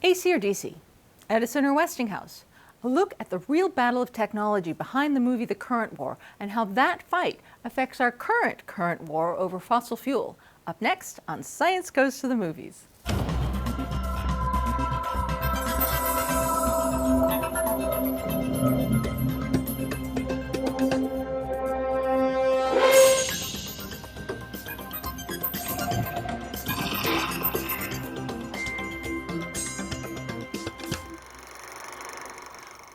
AC or DC? Edison or Westinghouse? A look at the real battle of technology behind the movie The Current War and how that fight affects our current war over fossil fuel. Up next on Science Goes to the Movies.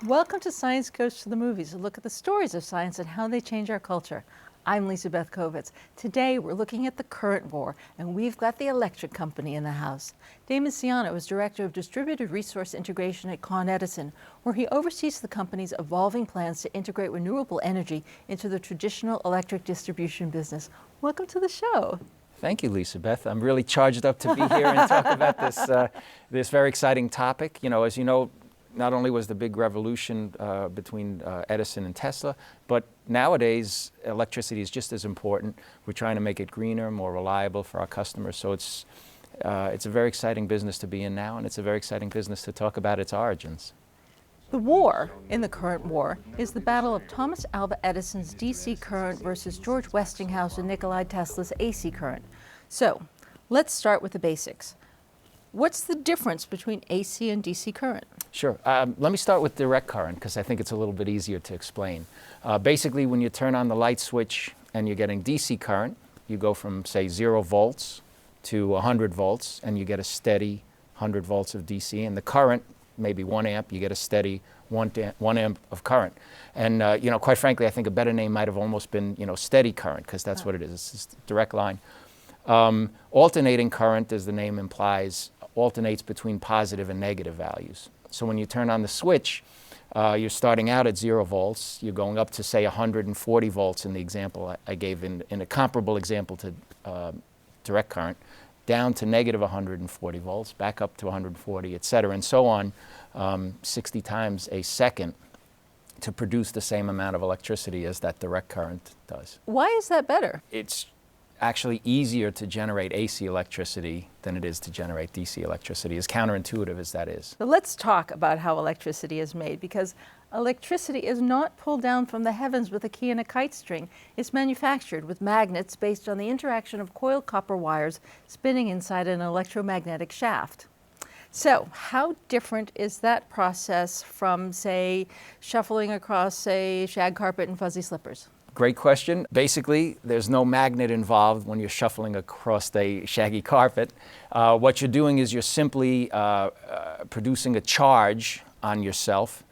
Welcome to Science Goes to the Movies, a look at the stories of science and how they change our culture. I'm Lisa Beth Kovetz. Today we're looking at the current war, and we've got the electric company in the house. Damian Sciano is Director of Distributed Resource Integration at Edison, where he oversees the company's evolving plans to integrate renewable energy into the traditional electric distribution business. Welcome to the show. Thank you, Lisa Beth. I'm really charged up to be here and talk about this very exciting topic. As you know, not only was the big revolution between Edison and Tesla, but nowadays electricity is just as important. We're trying to make it greener, more reliable for our customers. So it's a very exciting business to be in now, and it's a very exciting business to talk about its origins. The war in the current war is the battle of Thomas Alva Edison's DC current versus George Westinghouse and Nikola Tesla's AC current. So let's start with the basics. What's the difference between AC and DC current? Sure. Let me start with direct current because I think it's a little bit easier to explain. Basically, when you turn on the light switch and you're getting DC current, you go from, say, 0 volts to 100 volts, and you get a steady 100 volts of DC. And the current, maybe 1 amp, you get a steady 1 amp of current. And, quite frankly, I think a better name might have almost been, steady current, because that's what it is. It's just a direct line. Alternating current, as the name implies, alternates between positive and negative values. So when you turn on the switch, you're starting out at 0 volts. You're going up to, say, 140 volts in the example I gave in a comparable example to direct current, down to negative 140 volts, back up to 140, et cetera, and so on, 60 times a second to produce the same amount of electricity as that direct current does. Why is that better? It's actually easier to generate AC electricity than it is to generate DC electricity, as counterintuitive as that is. So let's talk about how electricity is made, because electricity is not pulled down from the heavens with a key and a kite string. It's manufactured with magnets based on the interaction of coiled copper wires spinning inside an electromagnetic shaft. So how different is that process from, say, shuffling across a shag carpet in fuzzy slippers? Great question. Basically, there's no magnet involved when you're shuffling across a shaggy carpet. What you're doing is you're simply producing a charge on yourself,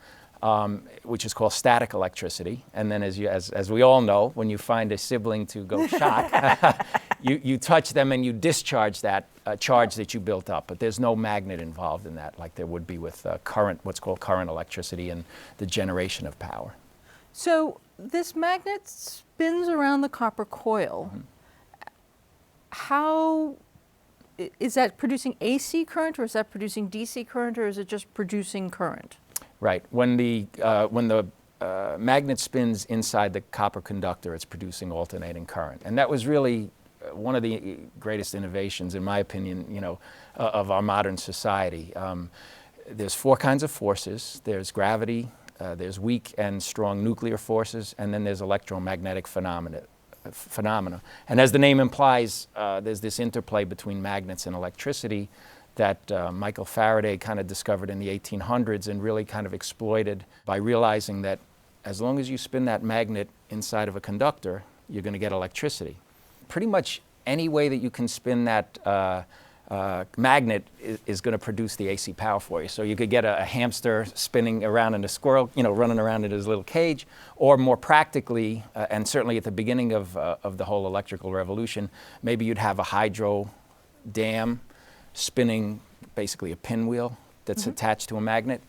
which is called static electricity. And then as we all know, when you find a sibling to go shock, you touch them and you discharge that charge that you built up. But there's no magnet involved in that, like there would be with current, what's called current electricity and the generation of power. So this magnet spins around the copper coil. Mm-hmm. How is that producing AC current, or is that producing DC current, or is it just producing current? Right. When the magnet spins inside the copper conductor, it's producing alternating current, and that was really one of the greatest innovations, in my opinion, of our modern society. There's 4 kinds of forces. There's gravity. There's weak and strong nuclear forces, and then there's electromagnetic phenomena. And as the name implies, there's this interplay between magnets and electricity that Michael Faraday kind of discovered in the 1800s and really kind of exploited by realizing that as long as you spin that magnet inside of a conductor, you're going to get electricity. Pretty much any way that you can spin that magnet is going to produce the AC power for you. So you could get a hamster spinning around and a squirrel, running around in his little cage, or more practically, and certainly at the beginning of the whole electrical revolution, maybe you'd have a hydro dam spinning basically a pinwheel that's attached to a magnet.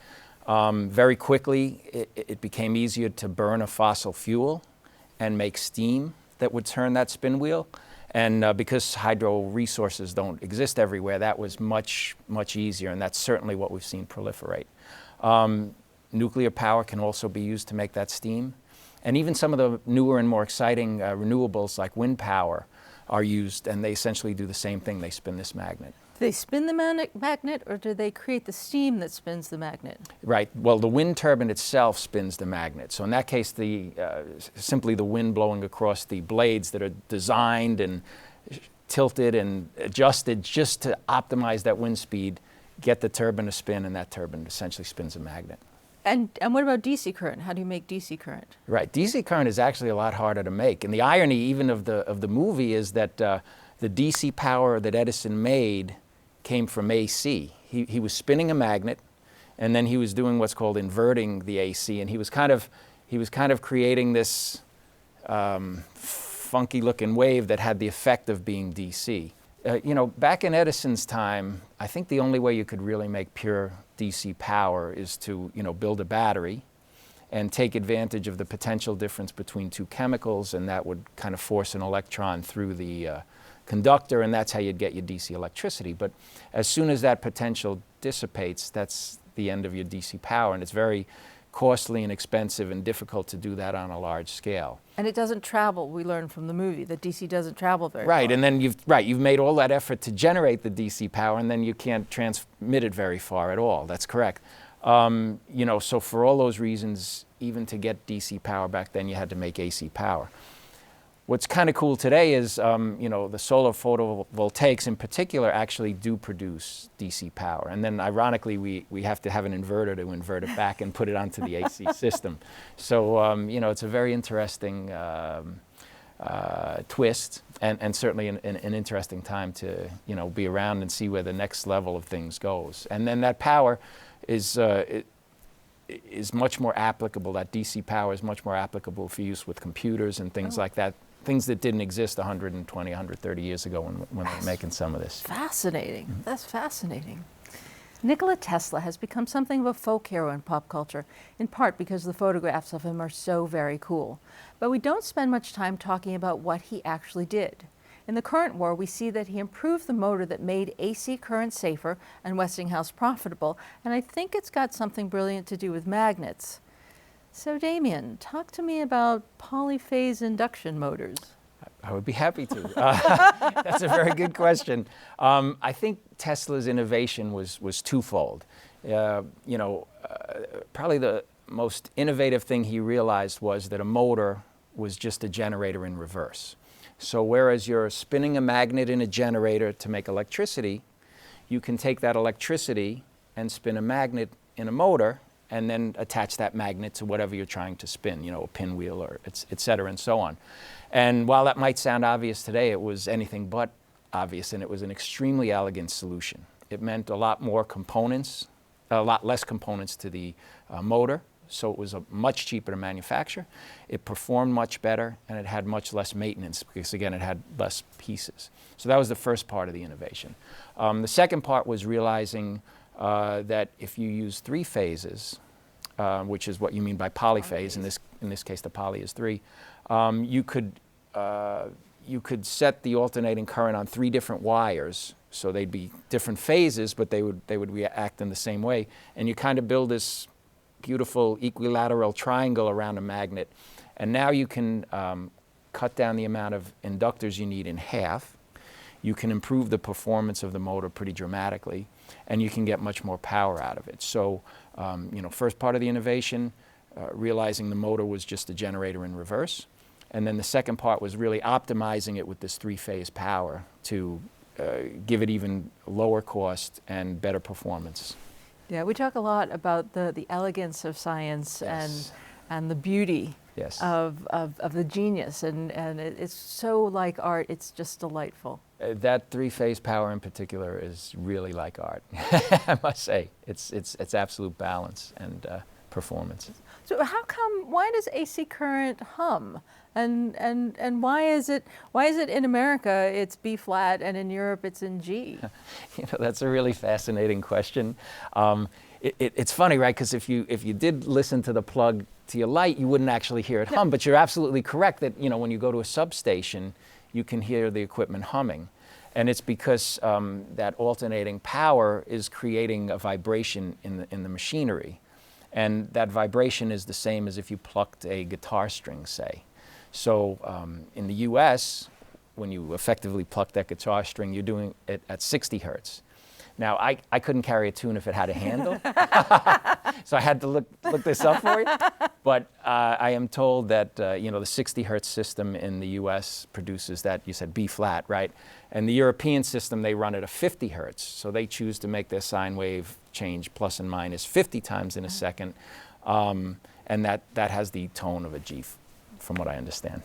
Very quickly, it became easier to burn a fossil fuel and make steam that would turn that spin wheel. And because hydro resources don't exist everywhere, that was much, much easier, and that's certainly what we've seen proliferate. Nuclear power can also be used to make that steam. And even some of the newer and more exciting renewables like wind power are used, and they essentially do the same thing. They spin this magnet. Do they spin the magnet, or do they create the steam that spins the magnet? Right. Well, the wind turbine itself spins the magnet. So in that case, simply the wind blowing across the blades that are designed and tilted and adjusted just to optimize that wind speed, get the turbine to spin, and that turbine essentially spins a magnet. And what about DC current? How do you make DC current? Right. DC current is actually a lot harder to make. And the irony even of the movie is that the DC power that Edison made came from AC. He was spinning a magnet, and then he was doing what's called inverting the AC, and he was kind of creating this funky looking wave that had the effect of being DC. Back in Edison's time, I think the only way you could really make pure DC power is to build a battery and take advantage of the potential difference between two chemicals, and that would kind of force an electron through the conductor, and that's how you'd get your DC electricity. But as soon as that potential dissipates, that's the end of your DC power, and it's very costly and expensive and difficult to do that on a large scale. And it doesn't travel. We learned from the movie that DC doesn't travel very far. Right, and then you've made all that effort to generate the DC power, and then you can't transmit it very far at all. That's correct. So for all those reasons, even to get DC power back then, you had to make AC power. What's kind of cool today is, the solar photovoltaics in particular actually do produce DC power. And then ironically, we have to have an inverter to invert it back and put it onto the AC system. So, it's a very interesting twist, and certainly an interesting time to, be around and see where the next level of things goes. And then that power is much more applicable, that DC power is much more applicable for use with computers and things like that. Things that didn't exist 120, 130 years ago when they were making some of this. Fascinating. Mm-hmm. That's fascinating. Nikola Tesla has become something of a folk hero in pop culture, in part because the photographs of him are so very cool. But we don't spend much time talking about what he actually did. In the current war, we see that he improved the motor that made AC current safer and Westinghouse profitable, and I think it's got something brilliant to do with magnets. So Damian, talk to me about polyphase induction motors. I would be happy to. That's a very good question. I think Tesla's innovation was twofold. Probably the most innovative thing he realized was that a motor was just a generator in reverse. So whereas you're spinning a magnet in a generator to make electricity, you can take that electricity and spin a magnet in a motor and then attach that magnet to whatever you're trying to spin, a pinwheel or et cetera and so on. And while that might sound obvious today, it was anything but obvious, and it was an extremely elegant solution. It meant a lot more components, a lot less components to the motor, so it was much cheaper to manufacture. It performed much better, and it had much less maintenance because, again, it had less pieces. So that was the first part of the innovation. The second part was realizing that if you use three phases, which is what you mean by polyphase, in this case the poly is three, you could set the alternating current on three different wires, so they'd be different phases, but they would react in the same way, and you kind of build this beautiful equilateral triangle around a magnet, and now you can cut down the amount of inductors you need in half. You can improve the performance of the motor pretty dramatically, and you can get much more power out of it. So, first part of the innovation, realizing the motor was just a generator in reverse, and then the second part was really optimizing it with this three-phase power to give it even lower cost and better performance. Yeah, we talk a lot about the elegance of science. Yes. and the beauty Yes. of the genius, and it's so like art, it's just delightful. That three-phase power in particular is really like art, I must say. It's absolute balance and performance. So why does AC current hum? And why is it in America it's B flat and in Europe it's in G? That's a really fascinating question. It's funny, right? Because if you did listen to the plug to your light, you wouldn't actually hear it hum. But you're absolutely correct that when you go to a substation, you can hear the equipment humming, and it's because that alternating power is creating a vibration in the machinery, and that vibration is the same as if you plucked a guitar string, say. So in the U.S., when you effectively pluck that guitar string, you're doing it at 60 hertz. Now, I couldn't carry a tune if it had a handle, so I had to look this up for you. But I am told that the 60 hertz system in the U.S. produces that, you said B flat, right? And the European system, they run at a 50 hertz, so they choose to make their sine wave change plus and minus 50 times in a second, and that has the tone of a G, from what I understand.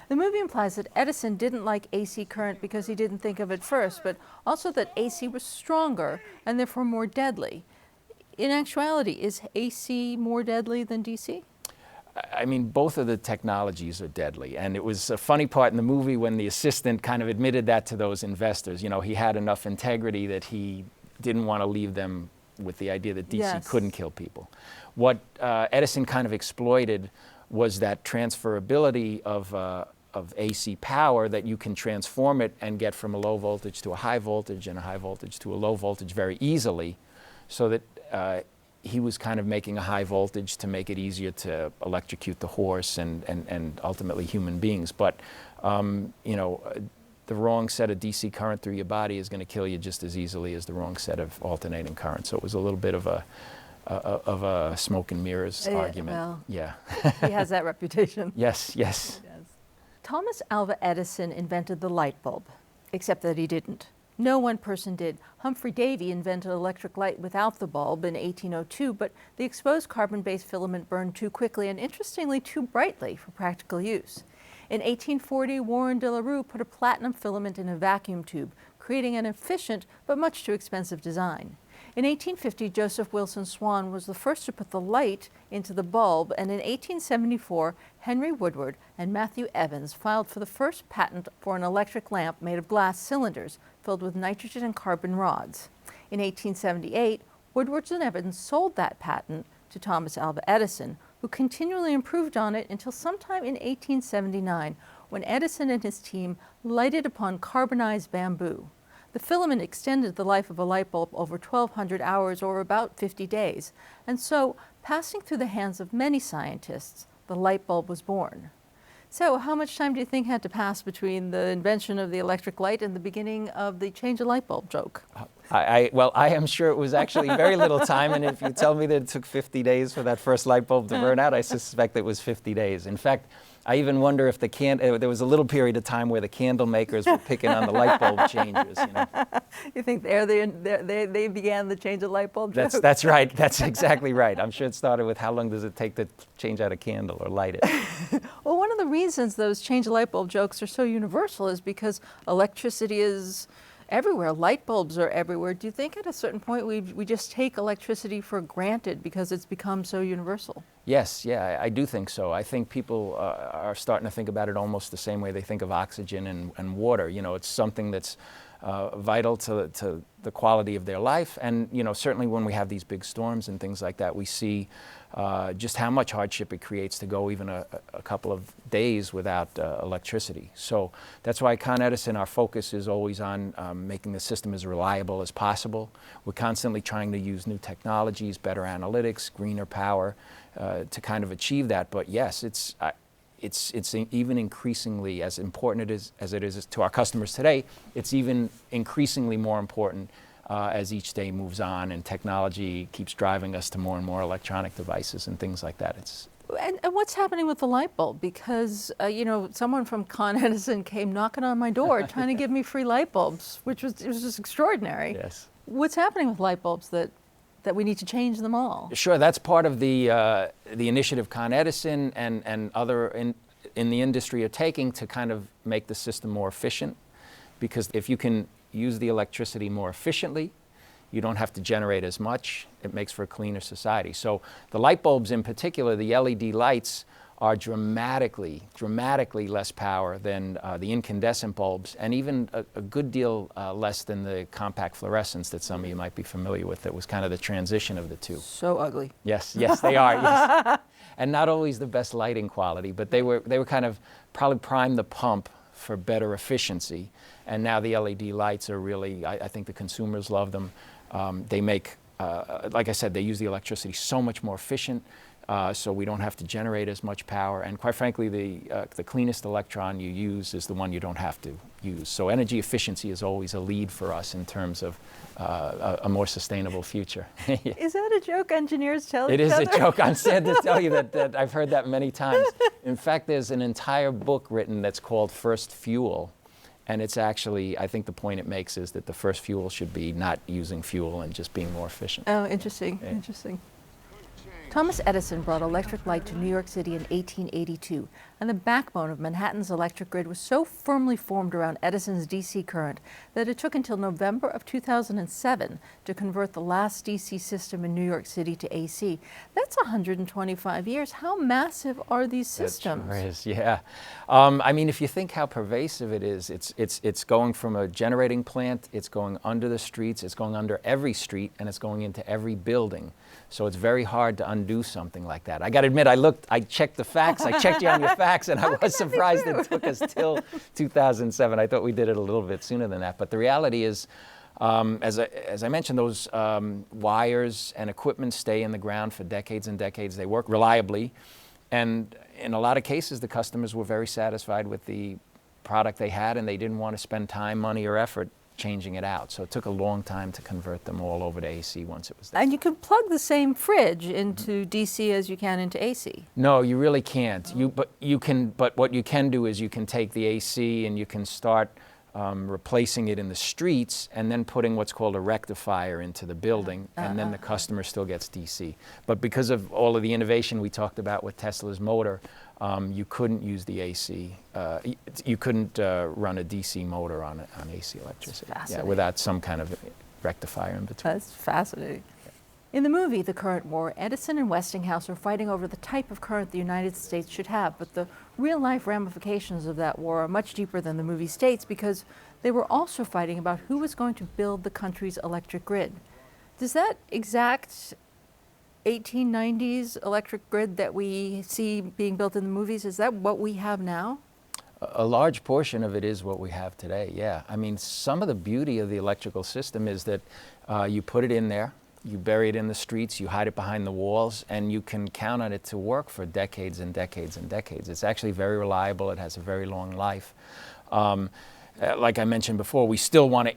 The movie implies that Edison didn't like AC current because he didn't think of it first, but also that AC was stronger and therefore more deadly. In actuality, is AC more deadly than DC? I mean, both of the technologies are deadly. And it was a funny part in the movie when the assistant kind of admitted that to those investors. He had enough integrity that he didn't want to leave them with the idea that DC couldn't kill people. What Edison kind of exploited was that transferability of AC power, that you can transform it and get from a low voltage to a high voltage and a high voltage to a low voltage very easily, so that he was kind of making a high voltage to make it easier to electrocute the horse and ultimately human beings. But the wrong set of DC current through your body is going to kill you just as easily as the wrong set of alternating current. So it was a little bit of a smoke and mirrors argument. Well, yeah. He has that reputation. Yes, yes. Thomas Alva Edison invented the light bulb, except that he didn't. No one person did. Humphrey Davy invented electric light without the bulb in 1802, but the exposed carbon-based filament burned too quickly and, interestingly, too brightly for practical use. In 1840, Warren de la Rue put a platinum filament in a vacuum tube, creating an efficient but much too expensive design. In 1850, Joseph Wilson Swan was the first to put the light into the bulb, and in 1874, Henry Woodward and Matthew Evans filed for the first patent for an electric lamp made of glass cylinders filled with nitrogen and carbon rods. In 1878, Woodward and Evans sold that patent to Thomas Alva Edison, who continually improved on it until sometime in 1879, when Edison and his team lighted upon carbonized bamboo. The filament extended the life of a light bulb over 1,200 hours, or about 50 days, and so, passing through the hands of many scientists, the light bulb was born. So, how much time do you think had to pass between the invention of the electric light and the beginning of the change a light bulb joke? Well, I am sure it was actually very little time, and if you tell me that it took 50 days for that first light bulb to burn out, I suspect it was 50 days. In fact, I even wonder if there was a little period of time where the candle makers were picking on the light bulb changes. You think they began the change a light bulb joke? That's right. That's exactly right. I'm sure it started with how long does it take to change out a candle or light it. Well, one of the reasons those change a light bulb jokes are so universal is because electricity is everywhere. Light bulbs are everywhere. Do you think at a certain point we just take electricity for granted because it's become so universal? Yes, yeah, I do think so. I think people are starting to think about it almost the same way they think of oxygen and water. It's something that's vital to the quality of their life. And, certainly when we have these big storms and things like that, we see just how much hardship it creates to go even a couple of days without electricity. So that's why at Con Edison, our focus is always on making the system as reliable as possible. We're constantly trying to use new technologies, better analytics, greener power to kind of achieve that. But yes, it's even increasingly, as important as it is to our customers today, it's even increasingly more important as each day moves on and technology keeps driving us to more and more electronic devices and things like that. And what's happening with the light bulb? Because, someone from Con Edison came knocking on my door trying to give me free light bulbs, it was just extraordinary. Yes. What's happening with light bulbs that we need to change them all? Sure, that's part of the initiative Con Edison and other in the industry are taking to kind of make the system more efficient. Because if you can use the electricity more efficiently, you don't have to generate as much. It makes for a cleaner society. So the light bulbs in particular, the LED lights, are dramatically less power than the incandescent bulbs, and even a good deal less than the compact fluorescents that some of you might be familiar with. That was kind of the transition of the two. So ugly. Yes, they are. Yes. And not always the best lighting quality, but they were kind of probably primed the pump for better efficiency. And now the LED lights are really, I think the consumers love them. They make, like I said, they use the electricity so much more efficient. so we don't have to generate as much power. And quite frankly, the cleanest electron you use is the one you don't have to use. So energy efficiency is always a lead for us in terms of a more sustainable future. Is that a joke engineers tell each It is other? a joke. I'm sad to tell you that I've heard that many times. In fact, there's an entire book written that's called First Fuel. And it's actually, I think the point it makes is that the first fuel should be not using fuel and just being more efficient. Oh, interesting, Yeah. interesting. Thomas Edison brought electric light to New York City in 1882, and the backbone of Manhattan's electric grid was so firmly formed around Edison's DC current that it took until November of 2007 to convert the last DC system in New York City to AC. That's 125 years. How massive are these systems? That sure is, yeah. I mean, if you think how pervasive it is, it's going from a generating plant, it's going under the streets, it's going under every street, and it's going into every building. So it's very hard to undo something like that. I got to admit, I checked the facts, I checked you on your facts, and I was surprised it took us till 2007. I thought we did it a little bit sooner than that. But the reality is, as I mentioned, those wires and equipment stay in the ground for decades and decades. They work reliably. And in a lot of cases, the customers were very satisfied with the product they had, and they didn't want to spend time, money, or effort changing it out. So it took a long time to convert them all over to AC once it was there. And you can plug the same fridge into DC as you can into AC. No, you really can't. But what you can do is you can take the AC and you can start replacing it in the streets and then putting what's called a rectifier into the building, and then the customer still gets DC. But because of all of the innovation we talked about with Tesla's motor, you couldn't use the AC. You couldn't run a DC motor on AC electricity without some kind of rectifier in between. That's fascinating. In the movie, The Current War, Edison and Westinghouse are fighting over the type of current the United States should have, but the real-life ramifications of that war are much deeper than the movie states because they were also fighting about who was going to build the country's electric grid. Does that exact 1890s electric grid that we see being built in the movies, is that what we have now? A large portion of it is what we have today, yeah. I mean, some of the beauty of the electrical system is that you put it in there, you bury it in the streets, you hide it behind the walls, and you can count on it to work for decades and decades and decades. It's actually very reliable. It has a very long life. Like I mentioned before, we still want to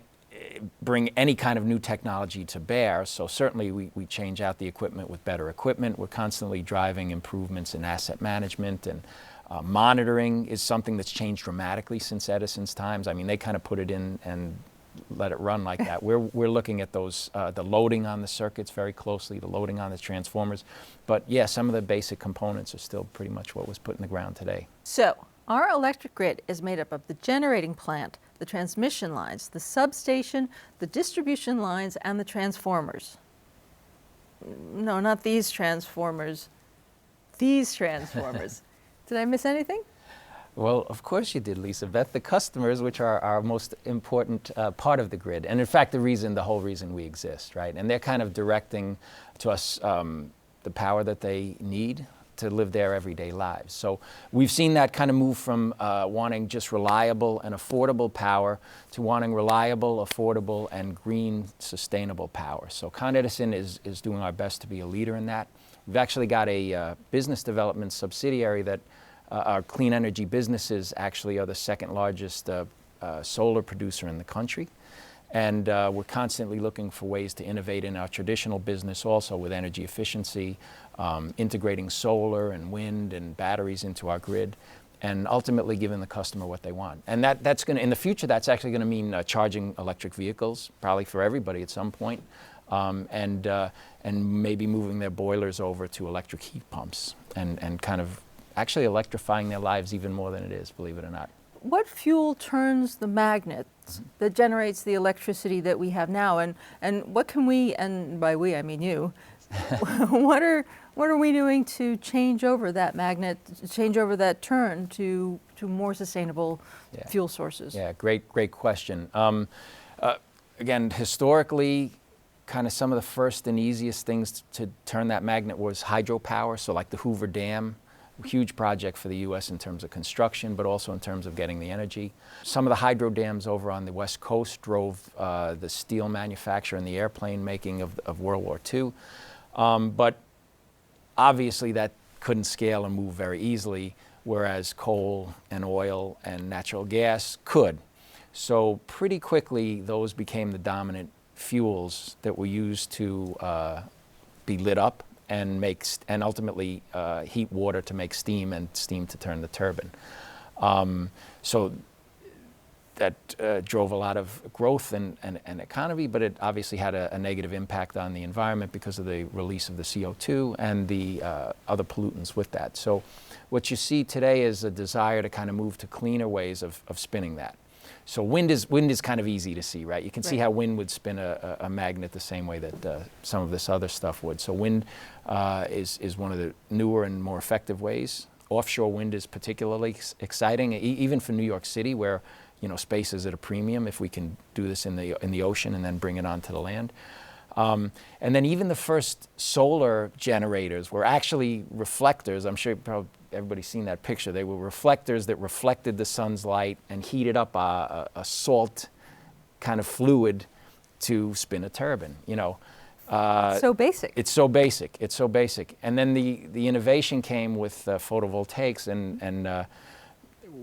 bring any kind of new technology to bear, so certainly we change out the equipment with better equipment. We're constantly driving improvements in asset management, and monitoring is something that's changed dramatically since Edison's times. I mean, they kind of put it in and let it run like that. We're looking at those, the loading on the circuits very closely, the loading on the transformers. But yeah, some of the basic components are still pretty much what was put in the ground today. So, our electric grid is made up of the generating plant, the transmission lines, the substation, the distribution lines, and the transformers. No, not these transformers. These transformers. Did I miss anything? Well, of course you did, Lisa Beth. The customers, which are our most important part of the grid, and in fact the whole reason we exist, right? And they're kind of directing to us the power that they need to live their everyday lives. So we've seen that kind of move from wanting just reliable and affordable power to wanting reliable, affordable, and green, sustainable power. So Con Edison is doing our best to be a leader in that. We've actually got a business development subsidiary that our clean energy businesses actually are the second largest solar producer in the country. And we're constantly looking for ways to innovate in our traditional business also with energy efficiency, integrating solar and wind and batteries into our grid, and ultimately giving the customer what they want. And that's going to, in the future, that's actually going to mean charging electric vehicles, probably for everybody at some point, and maybe moving their boilers over to electric heat pumps and kind of actually electrifying their lives even more than it is, believe it or not. What fuel turns the magnet that generates the electricity that we have now, and what can we, and by we I mean you, what are we doing to change over that magnet, change over that turn to more sustainable fuel sources? Yeah, great question. Again, historically, kind of some of the first and easiest things to turn that magnet was hydropower, so like the Hoover Dam. Huge project for the U.S. in terms of construction, but also in terms of getting the energy. Some of the hydro dams over on the West Coast drove the steel manufacture and the airplane making of World War II. But obviously that couldn't scale and move very easily, whereas coal and oil and natural gas could. So pretty quickly, those became the dominant fuels that were used to be lit up and and ultimately heat water to make steam and steam to turn the turbine. So that drove a lot of growth and economy, but it obviously had a negative impact on the environment because of the release of the CO2 and the other pollutants with that. So what you see today is a desire to kind of move to cleaner ways of spinning that. So wind is kind of easy to see, right? You can see how wind would spin a magnet the same way that some of this other stuff would. So wind is one of the newer and more effective ways. Offshore wind is particularly exciting, even for New York City, where space is at a premium if we can do this in the ocean and then bring it onto the land. And then even the first solar generators were actually reflectors. I'm sure probably everybody's seen that picture. They were reflectors that reflected the sun's light and heated up a salt kind of fluid to spin a turbine. So basic. It's so basic. It's so basic. And then the innovation came with photovoltaics and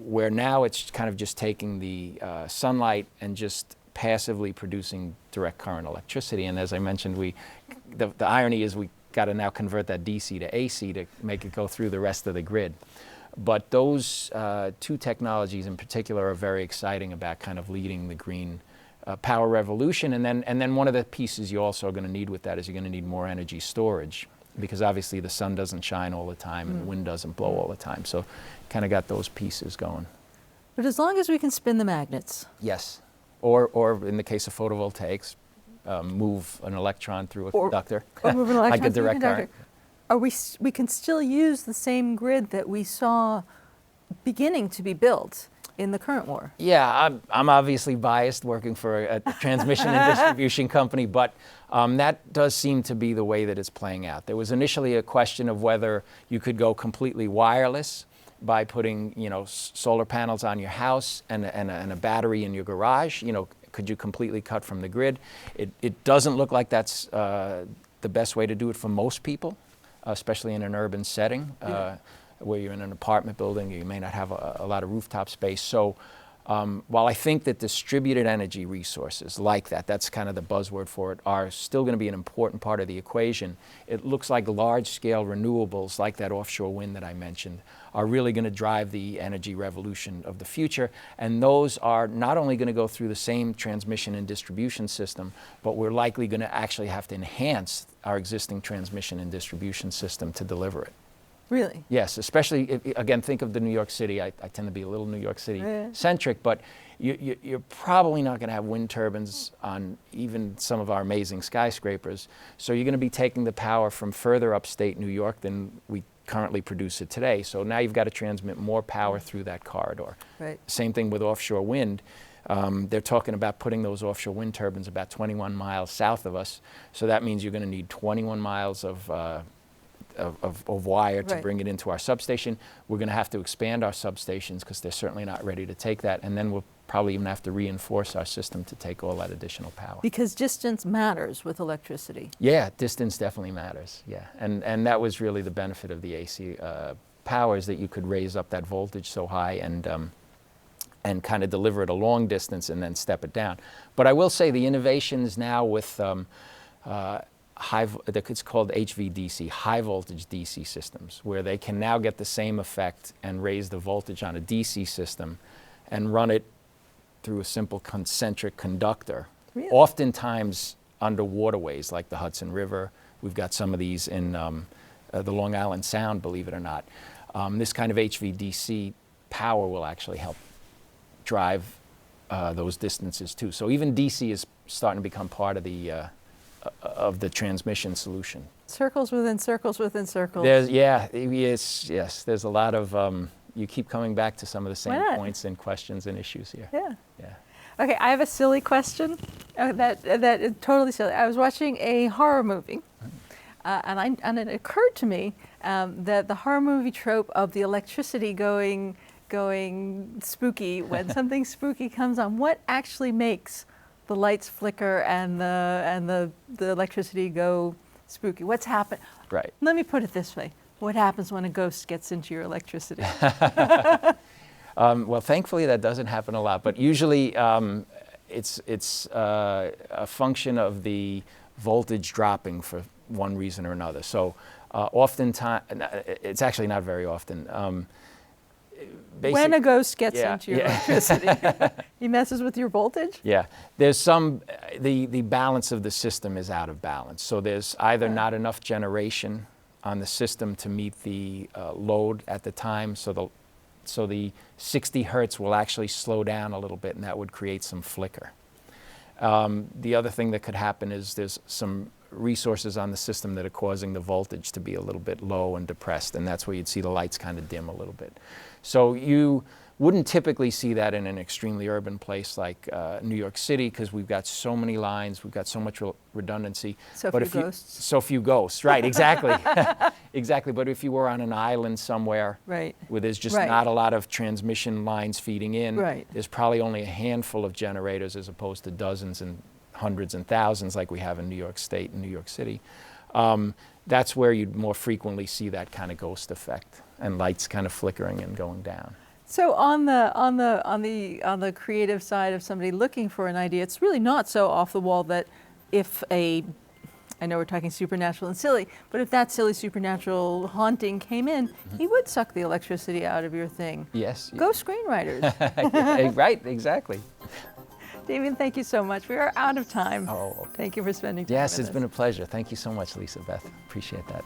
where now it's kind of just taking the sunlight and just passively producing direct current electricity. And as I mentioned, the irony is we got to now convert that DC to AC to make it go through the rest of the grid. But those two technologies in particular are very exciting about kind of leading the green power revolution. And then one of the pieces you also are going to need with that is you're going to need more energy storage, because obviously the sun doesn't shine all the time and the wind doesn't blow all the time. So kind of got those pieces going. But as long as we can spin the magnets. Yes. Or in the case of photovoltaics, move an electron through a conductor, or move an electron like a direct current. We can still use the same grid that we saw beginning to be built in the current war. Yeah, I'm obviously biased working for a transmission and distribution company, but that does seem to be the way that it's playing out. There was initially a question of whether you could go completely wireless by putting, solar panels on your house and a battery in your garage. Could you completely cut from the grid? It doesn't look like that's the best way to do it for most people, especially in an urban setting. Where you're in an apartment building, you may not have a lot of rooftop space. So while I think that distributed energy resources like that's kind of the buzzword for it, are still going to be an important part of the equation, it looks like large-scale renewables like that offshore wind that I mentioned are really going to drive the energy revolution of the future. And those are not only going to go through the same transmission and distribution system, but we're likely going to actually have to enhance our existing transmission and distribution system to deliver it. Really? Yes, especially, again, think of the New York City. I tend to be a little New York City-centric, but you're probably not going to have wind turbines on even some of our amazing skyscrapers. So you're going to be taking the power from further upstate New York than we currently produce it today. So now you've got to transmit more power through that corridor. Right. Same thing with offshore wind. They're talking about putting those offshore wind turbines about 21 miles south of us. So that means you're going to need 21 miles of wire to bring it into our substation. We're going to have to expand our substations because they're certainly not ready to take that. And then we'll probably even have to reinforce our system to take all that additional power. Because distance matters with electricity. Yeah, distance definitely matters. Yeah, and that was really the benefit of the AC power, is that you could raise up that voltage so high and kind of deliver it a long distance and then step it down. But I will say the innovations now with it's called HVDC, high voltage DC systems, where they can now get the same effect and raise the voltage on a DC system and run it through a simple concentric conductor. Really? Oftentimes under waterways like the Hudson River. We've got some of these in the Long Island Sound, believe it or not. This kind of HVDC power will actually help drive those distances too. So even DC is starting to become part of the transmission solution. Circles within circles within circles. Yes. There's a lot of, you keep coming back to some of the same points and questions and issues here. Yeah. Okay, I have a silly question. That is totally silly. I was watching a horror movie, and it occurred to me that the horror movie trope of the electricity going spooky when something spooky comes on. What actually makes the lights flicker and the electricity go spooky. What's happened? Right. Let me put it this way. What happens when a ghost gets into your electricity? Well, thankfully that doesn't happen a lot, but usually it's a function of the voltage dropping for one reason or another. So oftentimes, it's actually not very often. When a ghost gets Yeah, into your yeah. electricity, he messes with your voltage? Yeah, there's some, the balance of the system is out of balance. So there's either not enough generation on the system to meet the load at the time, so the 60 hertz will actually slow down a little bit, and that would create some flicker. The other thing that could happen is there's some resources on the system that are causing the voltage to be a little bit low and depressed, and that's where you'd see the lights kind of dim a little bit. So you wouldn't typically see that in an extremely urban place like New York City, because we've got so many lines, we've got so much redundancy. So but few ghosts. So few ghosts, right, exactly. Exactly, but if you were on an island somewhere Right. where there's just Right. not a lot of transmission lines feeding in, Right. there's probably only a handful of generators as opposed to dozens and hundreds and thousands like we have in New York State and New York City. That's where you'd more frequently see that kind of ghost effect and lights kind of flickering and going down. So on the creative side of somebody looking for an idea, it's really not so off the wall that if I know we're talking supernatural and silly, but if that silly supernatural haunting came in, he would suck the electricity out of your thing. Yes. Go screenwriters. Right, exactly. Damian, thank you so much. We are out of time. Oh. Thank you for spending time Yes, with it's us. been a pleasure. Thank you so much, Lisa Beth. Appreciate that.